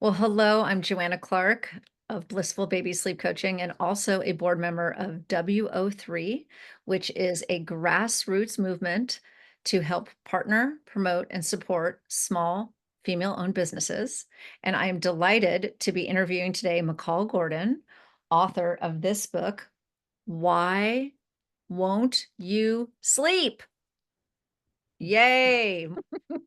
Well, hello, I'm Joanna Clark of Blissful Baby Sleep Coaching and also a board member of WO3, which is a grassroots movement to help partner, promote, and support small female-owned businesses. And I am delighted to be interviewing today Macall Gordon, author of this book, Why Won't You Sleep? Yay.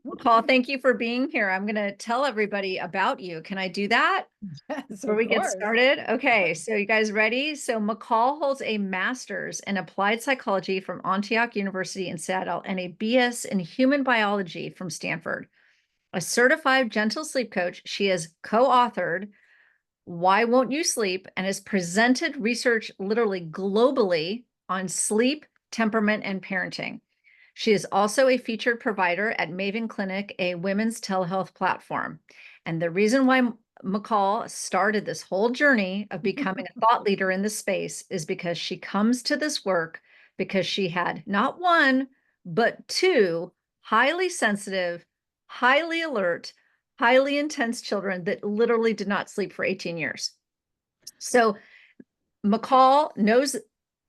Macall, thank you for being here. I'm going to tell everybody about you. Can I do that? Yes, Before of we get course. started? Okay, so you guys ready? So Macall holds a master's in applied psychology from Antioch University in Seattle and a BS in human biology from Stanford. A certified gentle sleep coach, she has co-authored Why Won't You Sleep and has presented research literally globally on sleep, temperament, and parenting. She is also a featured provider at Maven Clinic, a women's telehealth platform. And the reason why Macall started this whole journey of becoming a thought leader in this space is because she comes to this work because she had not one, but two highly sensitive, highly alert, highly intense children that literally did not sleep for 18 years. So Macall knows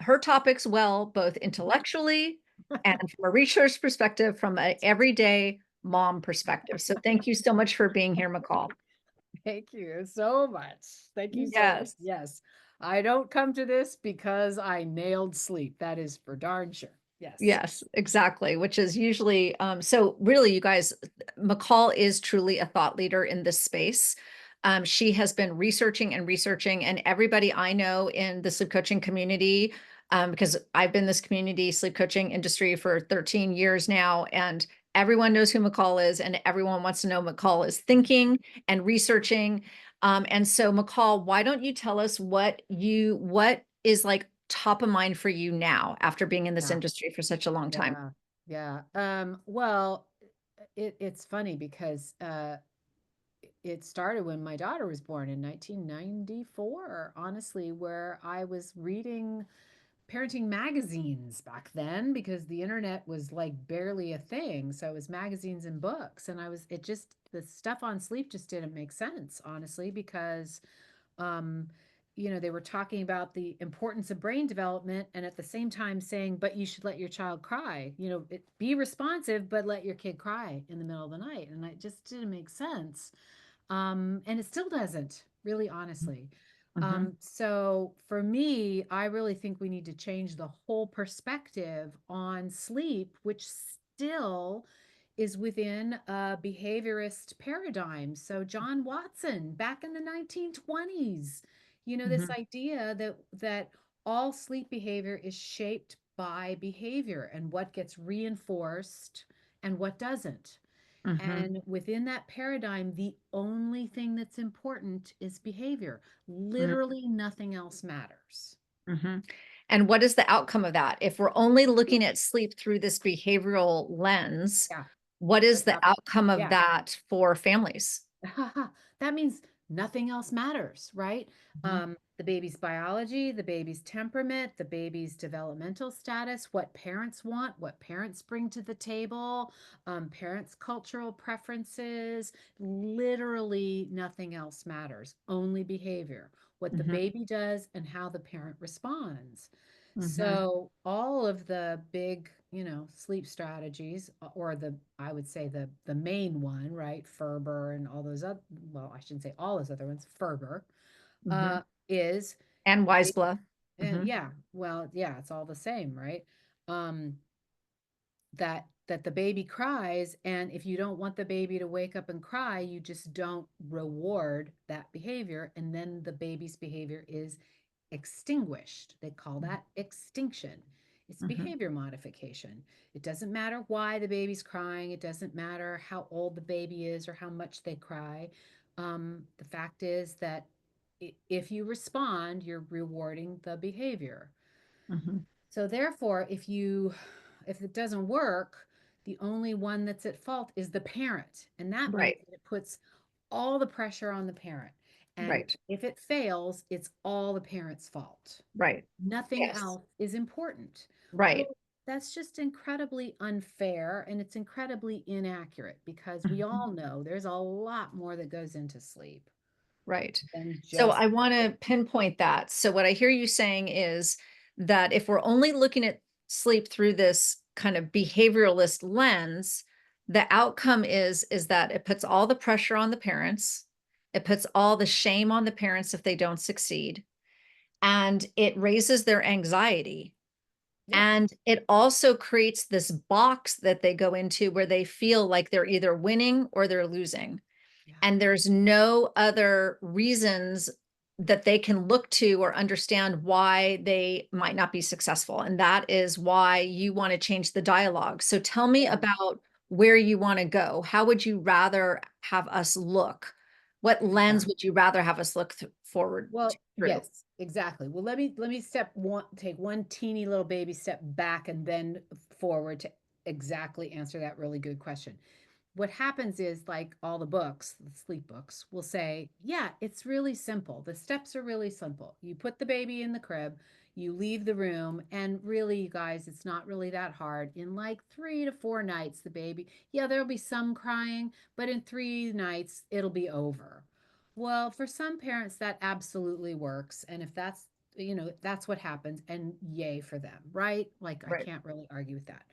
her topics well, both intellectually and from a research perspective, from an everyday mom perspective. So thank you so much for being here, Macall. Thank you so much. Thank you so much. Yes. Yes, I don't come to this because I nailed sleep. That is for darn sure. Yes. Yes, exactly. Which is usually, so really, you guys, Macall is truly a thought leader in this space. She has been researching and researching, and everybody I know in the sleep coaching community, because I've been in this community sleep coaching industry for 13 years now, and everyone knows who Macall is, and everyone wants to know Macall is thinking and researching. And so, Macall, why don't you tell us what is like top of mind for you now after being in this Yeah. industry for such a long time? Yeah. Yeah. Well, it's funny because it started when my daughter was born in 1994, honestly, where I was reading parenting magazines back then because the internet was like barely a thing. So it was magazines and books. And the stuff on sleep just didn't make sense, honestly, because, um, they were talking about the importance of brain development and at the same time saying, but you should let your child cry, be responsive, but let your kid cry in the middle of the night. And it just didn't make sense. And it still doesn't, really honestly. Mhm, So for me, I really think we need to change the whole perspective on sleep, which still is within a behaviorist paradigm. So John Watson, back in the 1920s, this mhm, idea that all sleep behavior is shaped by behavior and what gets reinforced and what doesn't. mhm, And within that paradigm, the only thing that's important is behavior. mm, Literally nothing else matters. mhm. And what is the outcome of that? If we're only looking at sleep through this behavioral lens, Yeah. what is What's the up? outcome of Yeah. that for families? That means nothing else matters, right? Mhm, The baby's biology, the baby's temperament, the baby's developmental status, what parents want, what parents bring to the table, parents' cultural preferences. Literally nothing else matters, only behavior, what the mhm, baby does and how the parent responds. mhm, So all of the big, sleep strategies, or I would say the main one, right? Ferber and all those other, well, I shouldn't say all those other ones. Ferber, mhm. is, And ba- Weisbluff. Mhm, yeah, well, yeah, it's all the same, right? Um, that the baby cries, and if you don't want the baby to wake up and cry, you just don't reward that behavior, and then the baby's behavior is extinguished. They call that extinction. It's mhm, behavior modification. It doesn't matter why the baby's crying. It doesn't matter how old the baby is or how much they cry. The fact is that if you respond, you're rewarding the behavior. mhm. So therefore, if it doesn't work, the only one that's at fault is the parent. And that means Right, that it puts all the pressure on the parent. And right, if it fails, it's all the parent's fault. right. Nothing Yes, else is important. right. Well, that's just incredibly unfair and it's incredibly inaccurate because we Mhm. all know there's a lot more that goes into sleep. Right. than So just I want to pinpoint that. So what I hear you saying is that if we're only looking at sleep through this kind of behavioralist lens, the outcome is that it puts all the pressure on the parents. It puts all the shame on the parents if they don't succeed, and it raises their anxiety. yeah, And it also creates this box that they go into where they feel like they're either winning or they're losing, yeah, and there's no other reasons that they can look to or understand why they might not be successful. And that is why you want to change the dialogue. So tell me yeah. about where you want to go. How would you rather have us look? What Yeah. lens would you rather have us look forward Well, through? yes, exactly. Well, let me take one teeny little baby step back and then forward to exactly answer that really good question. What happens is, like all the books, the sleep books will say, yeah, it's really simple. The steps are really simple. You put the baby in the crib, you leave the room, and really, you guys, it's not really that hard. In like 3 to 4 nights, the baby, yeah, there'll be some crying, but in 3 nights, it'll be over. Well, for some parents, that absolutely works. And if that's, that's what happens, and yay for them, right? Like, I Right. can't really argue with that.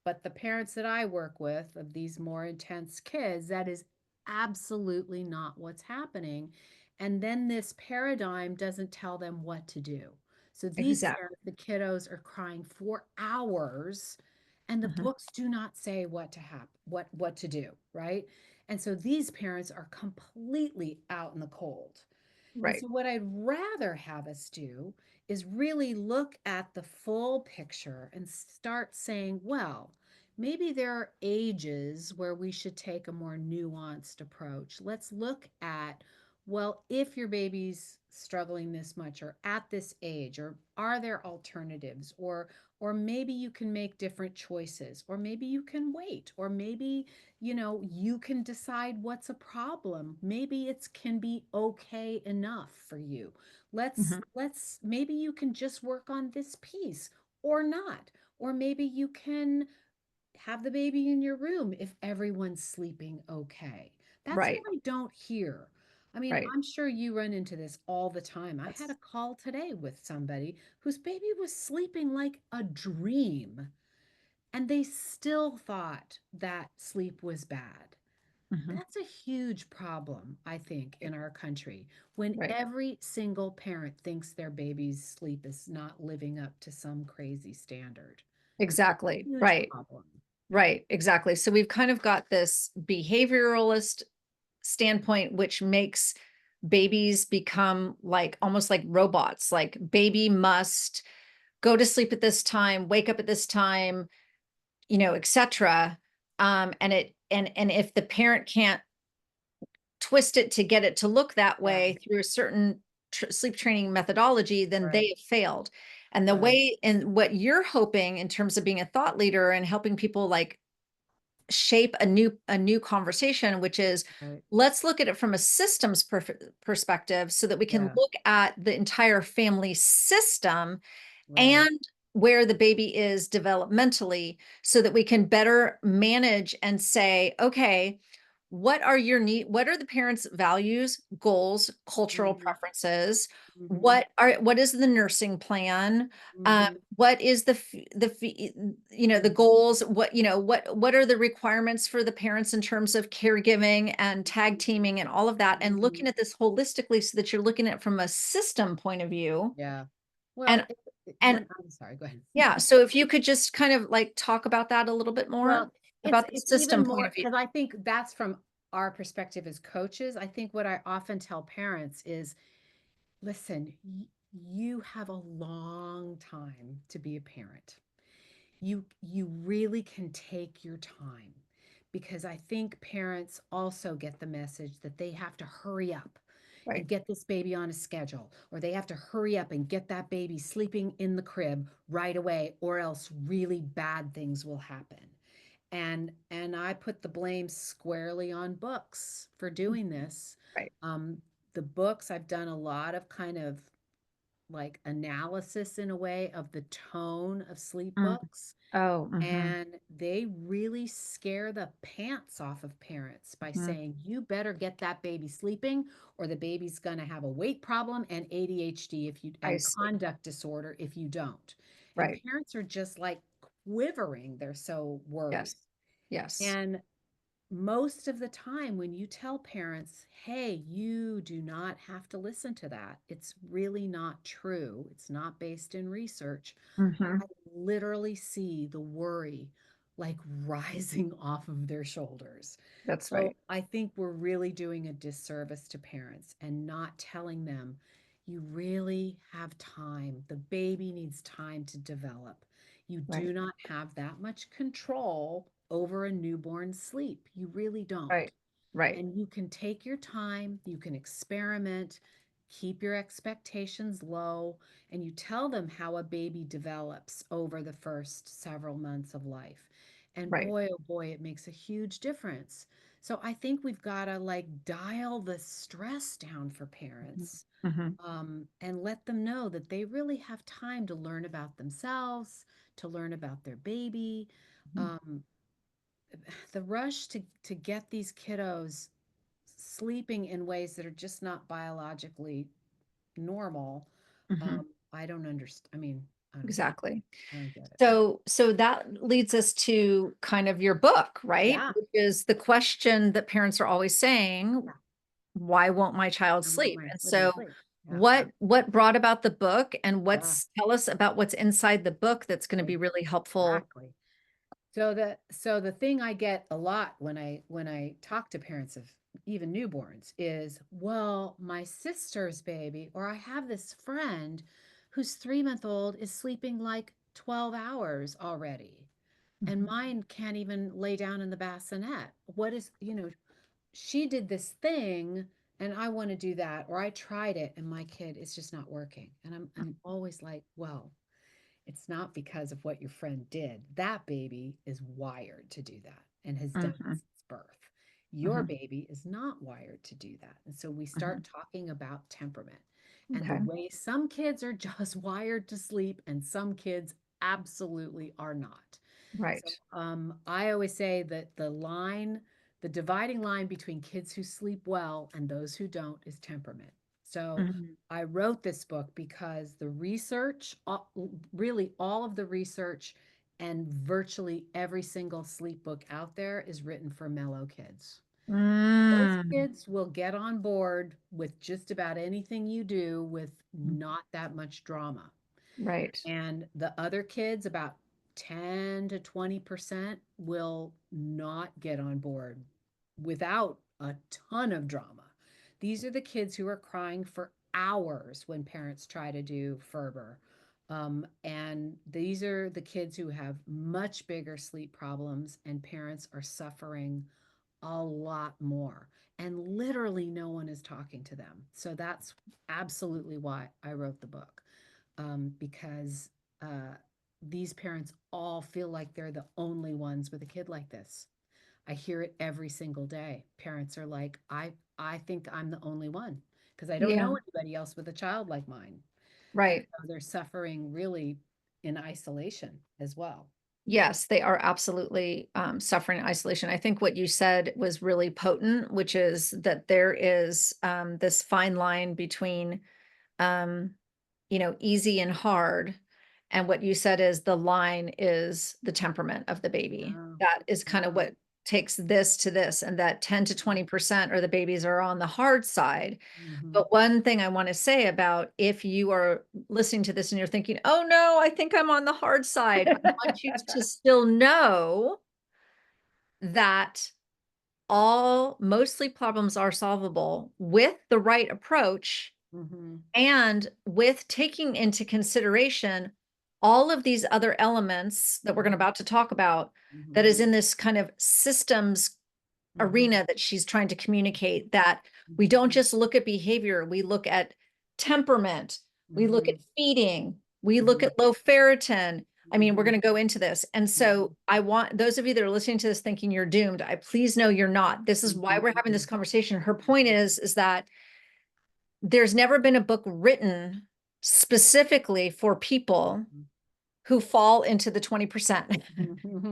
But the parents that I work with of these more intense kids, that is absolutely not what's happening. And then this paradigm doesn't tell them what to do. So these Exactly. parents, the kiddos are crying for hours, and the Mhm. books do not say what to what to do, right? And so these parents are completely out in the cold. And Right. so, what I'd rather have us do is really look at the full picture and start saying, well, maybe there are ages where we should take a more nuanced approach. Let's look at, well, if your baby's struggling this much or at this age, or are there alternatives, or maybe you can make different choices, or maybe you can wait, or maybe you can decide what's a problem. Maybe it's can be okay enough for you. Mhm. Let's maybe you can just work on this piece or not. Or maybe you can have the baby in your room if everyone's sleeping okay. That's what Right. I don't hear. I mean, Right. I'm sure you run into this all the time. I had Yes. a call today with somebody whose baby was sleeping like a dream, and they still thought that sleep was bad. Mhm. That's a huge problem, I think, in our country when Right. every single parent thinks their baby's sleep is not living up to some crazy standard. Exactly. Huge Right. problem. Right, exactly. So we've kind of got this behavioralist standpoint, which makes babies become like almost like robots, like baby must go to sleep at this time, wake up at this time, etc. And if the parent can't twist it to get it to look that Yeah, way through a certain sleep training methodology, then they right, have failed. And the right, way and what you're hoping in terms of being a thought leader and helping people like shape a new conversation, which is right. let's look at it from a systems perspective so that we can Yeah, look at the entire family system right. and where the baby is developmentally so that we can better manage and say, okay, what are the parents' values, goals, cultural Mhm, preferences? mhm, What is the nursing plan? mhm, What is the mhm, goals? What are the requirements for the parents in terms of caregiving and tag teaming and all of that? And looking mhm. at this holistically so that you're looking at it from a system point of view. Yeah. And Well, and when I'm sorry, go ahead. yeah, so if you could just kind of like talk about that a little bit more Well, it's about the it's system even point more of view. because I think that's from our perspective as coaches. I think what I often tell parents is, listen, you have a long time to be a parent. You really can take your time, because I think parents also get the message that they have to hurry up and Right. get this baby on a schedule, or they have to hurry up and get that baby sleeping in the crib right away, or else really bad things will happen. And I put the blame squarely on books for doing this. Right. um, the books, I've done a lot of kind of like analysis in a way of the tone of sleep Mm. books. Oh, And they really scare the pants off of parents by mhm. saying, you better get that baby sleeping, or the baby's going to have a weight problem and ADHD if you, I and see. conduct disorder if you don't. And Right. parents are just like quivering. They're so worried. Yes. Yes. And most of the time, when you tell parents, hey, you do not have to listen to that, it's really not true, it's not based in research. Hmm. I literally see the worry like rising off of their shoulders. That's So right. I think we're really doing a disservice to parents and not telling them you really have time. The baby needs time to develop. You Right. do not have that much control over a newborn's sleep. You really don't. Right. Right. And you can take your time, you can experiment, keep your expectations low, and you tell them how a baby develops over the first several months of life. And Right. boy, oh boy, it makes a huge difference. So I think we've got to like dial the stress down for parents, Hmm. and let them know that they really have time to learn about themselves, to learn about their baby. Hmm. Um, the rush to get these kiddos sleeping in ways that are just not biologically normal. Hmm. I don't understand. I mean, I don't know. Exactly. I don't get it. So that leads us to kind of your book, right? Yeah. Which is the question that parents are always saying, Yeah. why won't my child I want sleep? my And living so sleep. Yeah. what brought about the book, and Yeah. tell us about what's inside the book that's going to be really helpful. Exactly. So the thing I get a lot when I talk to parents of even newborns is, well, my sister's baby, or I have this friend whose 3-month old is sleeping like 12 hours already, and Mhm. mine can't even lay down in the bassinet. What is, she did this thing and I want to do that, or I tried it and my kid is just not working. And I'm always like, well, it's not because of what your friend did. That baby is wired to do that and has done it Mhm. since birth. Your Mhm. baby is not wired to do that. And so we Mhm. start talking about temperament and the Okay. way some kids are just wired to sleep and some kids absolutely are not. So Right. I always say that the dividing line between kids who sleep well and those who don't is temperament. So Mhm. I wrote this book because the research, really all of the research and virtually every single sleep book out there is written for mellow kids. Those Mm. kids will get on board with just about anything you do with not that much drama. Right. And the other kids, about 10 to 20%, will not get on board without a ton of drama. These are the kids who are crying for hours when parents try to do Ferber. And these are the kids who have much bigger sleep problems, and parents are suffering a lot more. And literally, no one is talking to them. So that's absolutely why I wrote the book, because uh, these parents all feel like they're the only ones with a kid like this. I hear it every single day. Parents are like, I think I'm the only one because I don't Yeah. know anybody else with a child like mine. And Right. so they're suffering really in isolation as well. Yes, they are absolutely suffering in isolation. I think what you said was really potent, which is that there is this fine line between um, easy and hard. And what you said is the line is the temperament of the baby. Yeah, That is kind of yeah. what takes this to this, and that 10 to 20% or the babies are on the hard side. Hmm. But one thing I want to say about if you are listening to this and you're thinking, oh no, I think I'm on the hard side, I want you to still know that most sleep problems are solvable with the right approach Hmm. and with taking into consideration all of these other elements that we're Hmm. about to talk about, that Hmm. is in this kind of systems Hmm. arena that she's trying to communicate, that we don't Hmm. just look at behavior, we look at temperament, we look at Hmm. feeding, we look Hmm. at low ferritin. I mean, we're Hmm. going to go into this. And so Hmm. I want those of you that are listening to this thinking you're doomed, I please know you're not. This is why we're having this Mhm. conversation. Her point is that there's never been a book written specifically for people who fall into the 20%.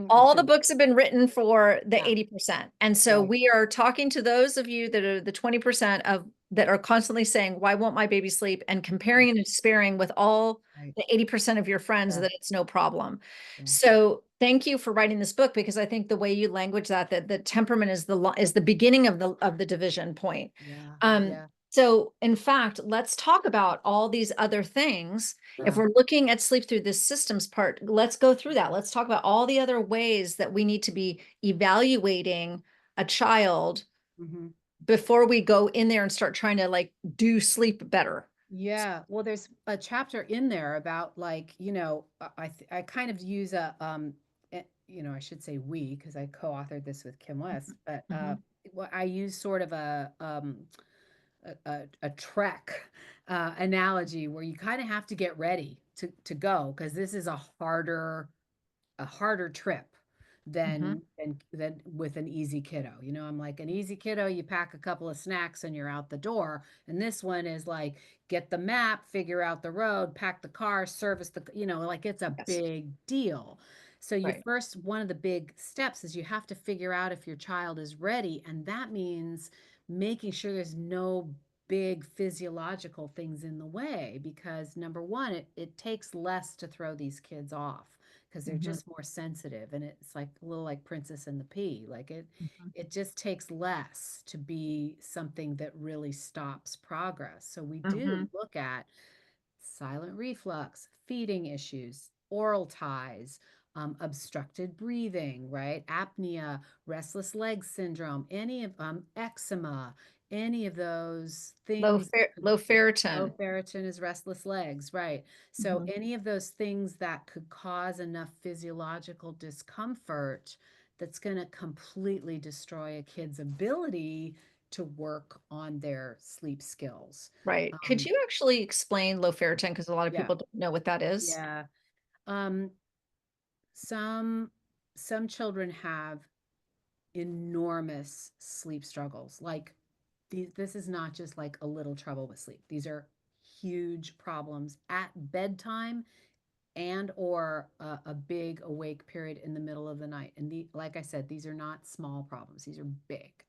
All the Sure. books have been written for the Yeah. 80%. And so Right. we are talking to those of you that are the 20% of that are constantly saying, why won't my baby sleep? And Yeah. comparing and despairing with all Right. the 80% of your friends Yeah. that it's no problem. Yeah. So thank you for writing this book, because I think the way you language that the temperament is the beginning of the division point. Yeah. Um, Yeah. so in fact, let's talk about all these other things. If Yeah. we're looking at sleep through this systems part, let's go through that. Let's talk about all the other ways that we need to be evaluating a child Hmm. before we go in there and start trying to like do sleep better. Yeah, well, there's a chapter in there about like, I kind of use I should say we because I co-authored this with Kim West, but Mhm, I use sort of a trek analogy where you kind of have to get ready to go because this is a harder trip mhm, than with an easy kiddo. I'm like an easy kiddo, you pack a couple of snacks and you're out the door. And this one is like get the map, figure out the road, pack the car, service like it's a yes, big deal. So you right. first one of the big steps is you have to figure out if your child is ready, and that means making sure there's no big physiological things in the way because number one, it takes less to throw these kids off because they're Mhm, just more sensitive, and it's like a little like Princess and the Pea. Like it mhm, it just takes less to be something that really stops progress. So we do mhm. look at silent reflux, feeding issues, oral ties, obstructed breathing, right? Apnea, restless leg syndrome, any of eczema, any of those things. Low Low ferritin. ferritin is restless legs, right? So Mhm, any of those things that could cause enough physiological discomfort that's going to completely destroy a kid's ability to work on their sleep skills. right. Could Um, you actually explain low ferritin? Because a lot of yeah, people don't know what that is. yeah. Um, some some children have enormous sleep struggles. Like this is not just like a little trouble with sleep. These are huge problems at bedtime and or a big awake period in the middle of the night. And like I said, these are not small problems. These are big.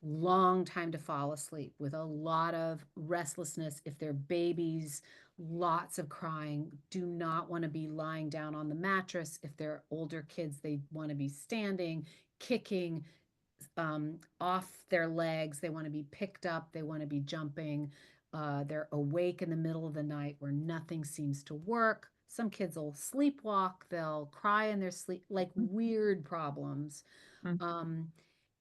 Long time to fall asleep with a lot of restlessness if they're babies, lots of crying, do not want to be lying down on the mattress. If they're older kids, they want to be standing, kicking, off their legs. They want to be picked up. They want to be jumping. They're awake in the middle of the night where nothing seems to work. Some kids will sleepwalk. They'll cry in their sleep, like weird problems. Mhm, Um,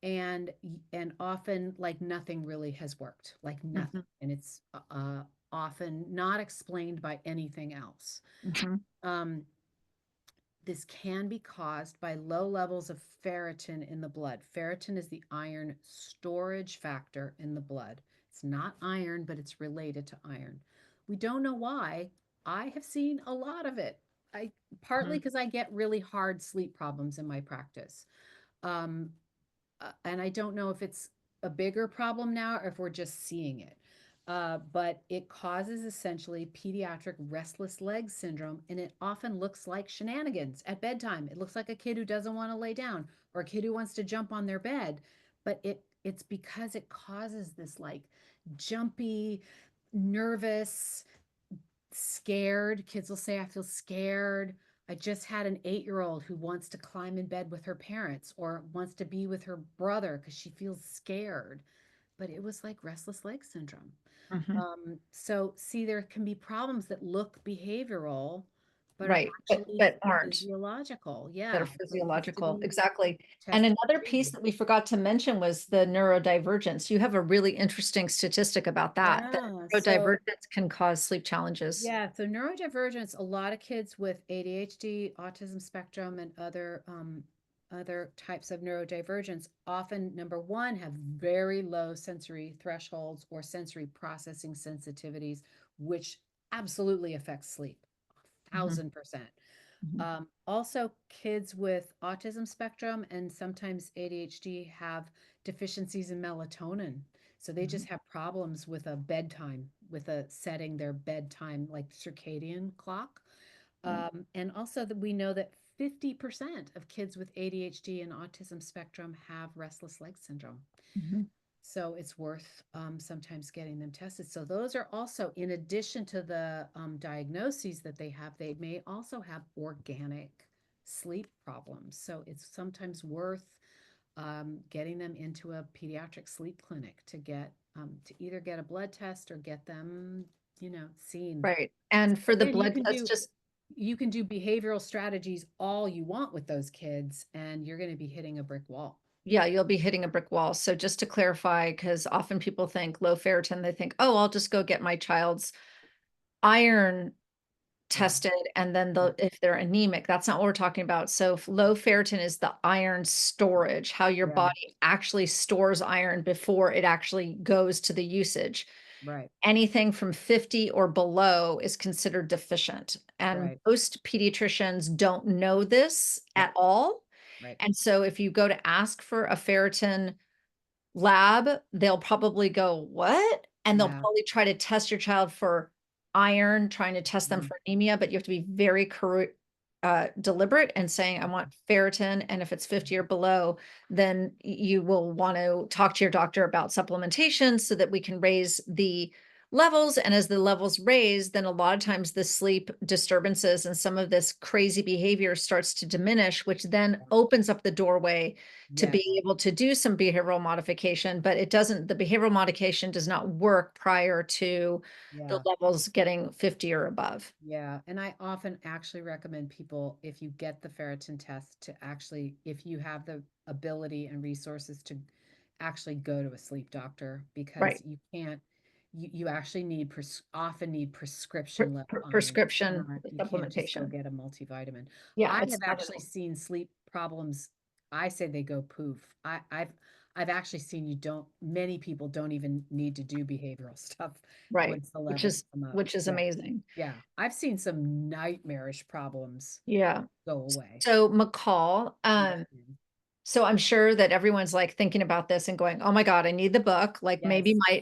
and and often like nothing really has worked, like nothing, mhm, and it's often not explained by anything else. mhm. Um, this can be caused by low levels of ferritin in the blood. Ferritin is the iron storage factor in the blood. It's not iron, but it's related to iron. We don't know why. I have seen a lot of it. I partly Mhm. because I get really hard sleep problems in my practice. Um, and I don't know if it's a bigger problem now or if we're just seeing it. But it causes essentially pediatric restless leg syndrome, and it often looks like shenanigans at bedtime. It looks like a kid who doesn't want to lay down or a kid who wants to jump on their bed, but it's because it causes this like jumpy, nervous, scared. Kids will say, I feel scared. I just had an 8-year-old who wants to climb in bed with her parents or wants to be with her brother because she feels scared. But it was like restless leg syndrome. Mhm. So, see, there can be problems that look behavioral, but are Right, actually but aren't. physiological. That are Yeah. So it needs to physiological, be exactly. And tested another and piece treated. that we forgot to mention was the neurodivergence. You have a really interesting statistic about that Yeah. So neurodivergence can cause sleep challenges. yeah, so neurodivergence, a lot of kids with ADHD, autism spectrum, and other types of neurodivergence often, number one, have very low sensory thresholds or sensory processing sensitivities, which absolutely affects sleep, Mhm, 1000%. mhm, Also, kids with autism spectrum and sometimes ADHD have deficiencies in melatonin. So they just have problems with a bedtime, with a setting their bedtime like circadian clock. Right. And also that we know that 50% of kids with ADHD and autism spectrum have restless leg syndrome. Mhm. So it's worth sometimes getting them tested. So those are also, in addition to the diagnoses that they may also have organic sleep problems. So it's sometimes worth getting them into a pediatric sleep clinic to get to either get a blood test or get them, seen. Right. And for the Again, blood test, just you can do behavioral strategies all you want with those kids, and you're going to be hitting a brick wall. yeah, you'll be hitting a brick wall. So just to clarify, because often people think low ferritin, they think, oh, I'll just go get my child's iron Yeah, tested and then yeah, if they're anemic, that's not what we're talking about. So low ferritin is the iron storage, how your yeah, body actually stores iron before it actually goes to the usage. right, Anything from 50 or below is considered deficient. And right, most pediatricians don't know this yep, at all. right, And so if you go to ask for a ferritin lab, they'll probably go, "What?" And they'll yeah, probably try to test your child for iron, trying to test them mhm, for anemia, but you have to be very deliberate and saying, "I mhm, want ferritin," and if it's 50 or below, then you will want to talk to your doctor about supplementation so that we can raise the levels, and as the levels raise, then a lot of times the sleep disturbances and some of this crazy behavior starts to diminish, which then opens up the doorway to yes, be able to do some behavioral modification, but it doesn't the behavioral modification does not work prior to the yeah. levels getting 50 or above. Yeah, and I often actually recommend people, if you get the ferritin test, to actually, if you have the ability and resources, to actually go to a sleep doctor, because Right. you can't, you actually need often need prescription level iron. Prescription You can't just go supplementation. get a multivitamin. Yeah, I it's have not at actually all. seen sleep problems. I say they go poof. I've actually seen, you don't, many people don't even need to do behavioral stuff Right, once the levels come up. which is Yeah. amazing. Yeah, I've seen some nightmarish problems Yeah. go away. So McCall, Yes, ma'am. so I'm sure that everyone's like thinking about this and going, "Oh my God, I need the book." Like Yes.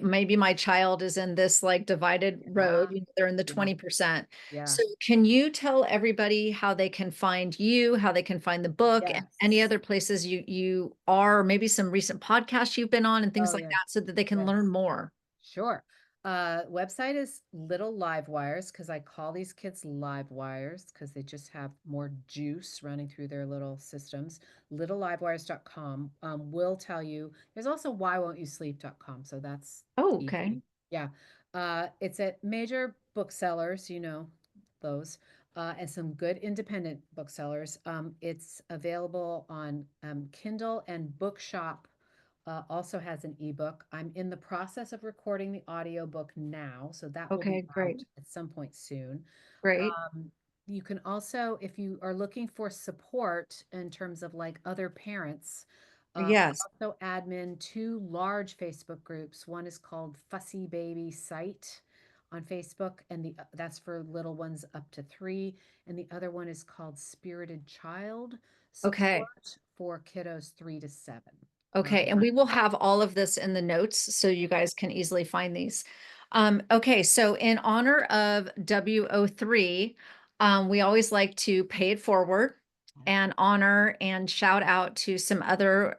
maybe my child is in this like divided road, Yeah, they're in the yeah, 20%. yeah. So can you tell everybody how they can find you, how they can find the book and any Yes. other places you are, maybe some recent podcasts you've been on and things Oh, like yeah. that so that they can Yes. learn more? Sure. Website is Little Live Wires, because I call these kids live wires because they just have more juice running through their little systems. Littlelivewires.com will tell you. There's also whywon'tyousleep.com, so that's Oh, okay. easy. Yeah. It's at major booksellers, those, and some good independent booksellers. It's available on Kindle, and Bookshop also has an ebook. I'm in the process of recording the audiobook now, so that will be Okay, great. out at some point soon. Great. You can also, if you are looking for support in terms of like other parents, I Yes. also admin two large Facebook groups. One is called Fussy Baby Site on Facebook, and that's for little ones up to 3, and the other one is called Spirited Child Okay. Support for kiddos 3 to 7. Okay, and we will have all of this in the notes so you guys can easily find these. Okay, so in honor of WO3, we always like to pay it forward and honor and shout out to some other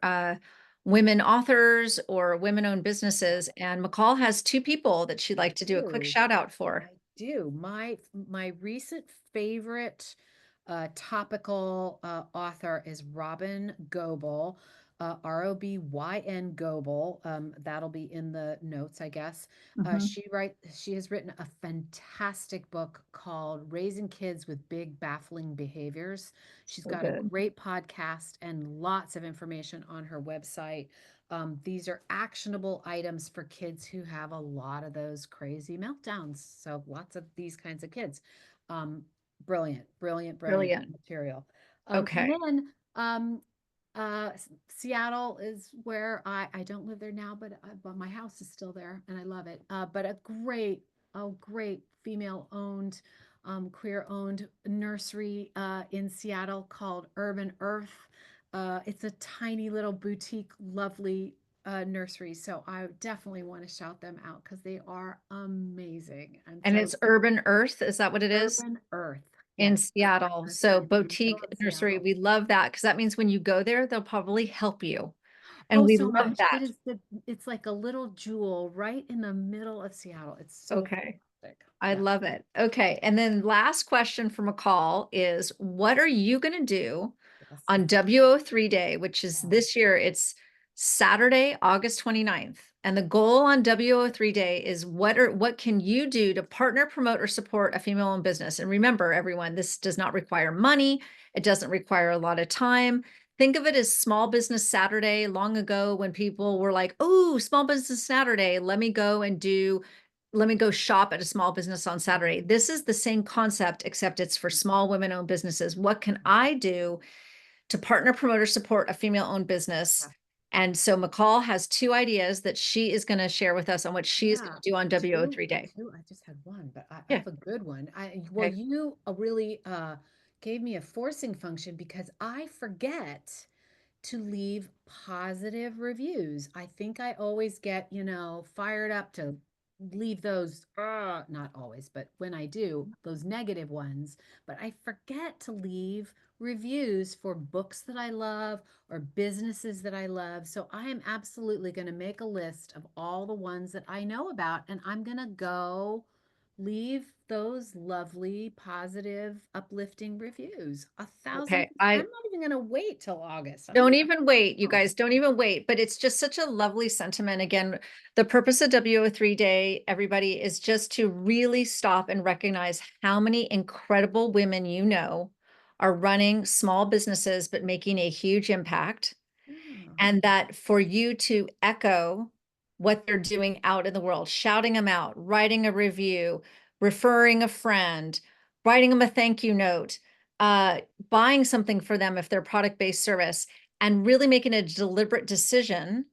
women authors or women-owned businesses. And McCall has two people that she'd I like to do a quick do. shout out I for. do. My recent favorite topical author is Robin Goebel, Robyn Goebel. That'll be in the notes, I guess. Mhm. She has written a fantastic book called Raising Kids with Big Baffling Behaviors. She's So got a good. great podcast and lots of information on her website. These are actionable items for kids who have a lot of those crazy meltdowns. So lots of these kinds of kids. Um, Brilliant, brilliant, brilliant Brilliant. material. And Okay. then Seattle is where I don't live there now, but my house is still there and I love it. But a great female owned, queer owned nursery in Seattle called Urban Earth. It's a tiny little boutique, lovely nursery, so I definitely want to shout them out because they are amazing. And And so it's Urban Earth. Is that what it is? Urban Earth, In yes, Urban Seattle. Earth So in the middle boutique of nursery. Seattle. We love that because that means when you go there, they'll probably help you. And Oh, we so love much. that. It's like a little jewel right in the middle of Seattle. It's so Okay. fantastic. I Yeah. love it. Okay. And then last question from McCall is what are you going to do Yes. on WO3 Day, which is Oh, this year? It's Saturday, August 29th. And the goal on WO3 Day is what can you do to partner, promote, or support a female-owned business? And remember, everyone, this does not require money. It doesn't require a lot of time. Think of it as Small Business Saturday long ago when people were like, oh, Small Business Saturday, let me go shop at a small business on Saturday. This is the same concept, except it's for small women-owned businesses. What can I do to partner, promote, or support a female-owned business? yeah. And so McCall has two ideas that she is going to share with us on what she is going Yeah. to do on WO3 Day. Two. I just had one, but I Yeah. have a good one. Well, Okay. you really gave me a forcing function because I forget to leave positive reviews. I think I always get, fired up to leave those, not always, but when I do, those negative ones. But I forget to leave reviews for books that I love or businesses that I love. So I am absolutely going to make a list of all the ones that I know about, and I'm going to go leave those lovely, positive, uplifting reviews. A thousand. Okay. I'm I not even going to wait till August. I'm don't going even wait, you to. guys, don't even wait. But it's just such a lovely sentiment. Again, the purpose of WO3 Day, everybody, is just to really stop and recognize how many incredible women you know are running small businesses, but making a huge impact. Yeah. And that for you to echo what they're doing out in the world, shouting them out, writing a review, referring a friend, writing them a thank you note, uh, buying something for them if they're product-based service, and really making a deliberate decision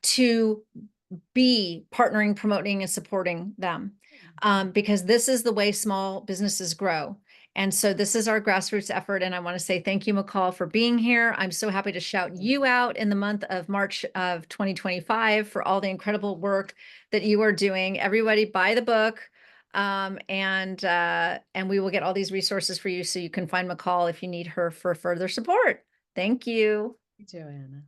to be partnering, promoting, and supporting them. Because this is the way small businesses grow. And so this is our grassroots effort. And I want to say thank you, McCall, for being here. I'm so happy to shout you out in the month of March of 2025 for all the incredible work that you are doing. Everybody buy the book. And we will get all these resources for you so you can find McCall if you need her for further support. Thank you. Joanna.